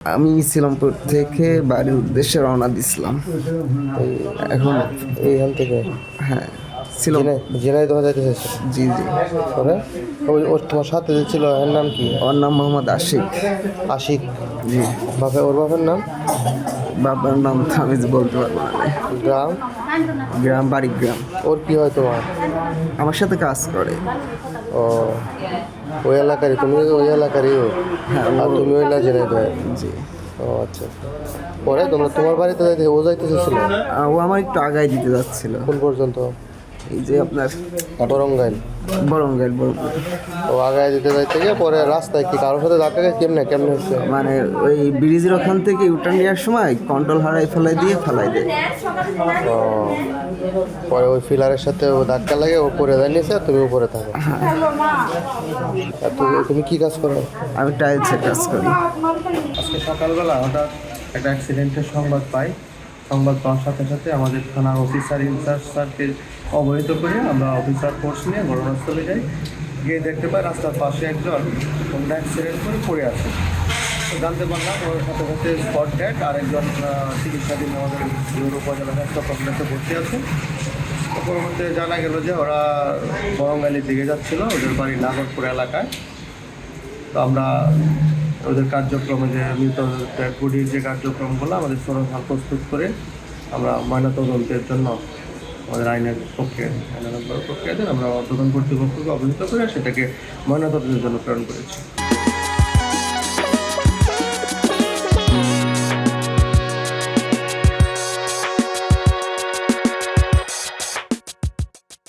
আমি ইসলামপুর থেকে বাড়ির উদ্দেশ্যে রওনা দিছিলাম। এখন এইখান থেকে হ্যাঁ, ছিলাম। ঝিনাইদহ যাইতে চাইছিল। জি জি। পরে ওর তোমার সাথে যে ছিল এর নাম কি? ওর নাম মোহাম্মদ আশিক। আশিক। জি। ওর বাপের নাম? বাবার নাম তো আমি বলতে পারবো না। গ্রাম? গ্রাম বাড়িগ্রাম। ওর কি হয় তোমার? আমার সাথে কাজ করে। ও, ওই এলাকারই? তুমি ওই এলাকারই? হ্যাঁ, আর তুমি ওই না ঝিনাইদহ? জি। ও আচ্ছা। পরে তোমার বাড়িতে যাইতে ও যাইতে চাইছিল? ও আমার একটু আগায় দিতে যাচ্ছিল। কোন পর্যন্ত? এই যে আপনার বরঙ্গাইল। বরঙ্গাইল। ও আগায় দিতে যাইতে গিয়ে পরে রাস্তায় কি কারোর সাথে ধাক্কা গেছে? কেমনে হচ্ছে? মানে ওই ব্রিজের ওখান থেকে ইউটার্ন নেওয়ার সময় কন্ট্রোল হারাই ফেলাই দেয়। ও, পরে ওই ফিলারের সাথে ও ধাক্কা লাগে, ও পরে যায় নিচে, আর তুমি উপরে থাকো। আর তুমি কি কাজ করো? আমি টাইলসের কাজ করি। আজকে সকালবেলা হঠাৎ একটা অ্যাক্সিডেন্টের সংবাদ পাই। সংবাদ পাওয়ার সাথে সাথে আমাদের থানার অফিসার ইনচার্জ স্যারকে অবহিত করে আমরা অফিসার ফোর্স নিয়ে ঘটনাস্থলে যাই। গিয়ে দেখতে পাই রাস্তার পাশে একজন হোন্ডা অ্যাক্সিডেন্ট করে পড়ে আছে। তো জানতে পারলাম ওর সাথে সাথে স্পট ডেড, আরেকজন চিকিৎসাধীন আমাদের উপজেলা স্বাস্থ্য কমপ্লেক্সে ভর্তি আছে। তো পরবর্তীতে জানা গেল যে ওরা বরঙ্গালির দিকে যাচ্ছিল, ওদের বাড়ি নাগরপুর এলাকায়। তো আমরা ওদের কার্যক্রমে যে মৃত বডির যে কার্যক্রমগুলো আমাদের সরকার প্রস্তুত করে আমরা ময়নাতদন্তের জন্য আমাদের আইনের প্রক্রিয়াধীন আমরা তদন্ত কর্তৃপক্ষকে অবহিত করে সেটাকে ময়নাতদন্তের জন্য প্রেরণ করেছি।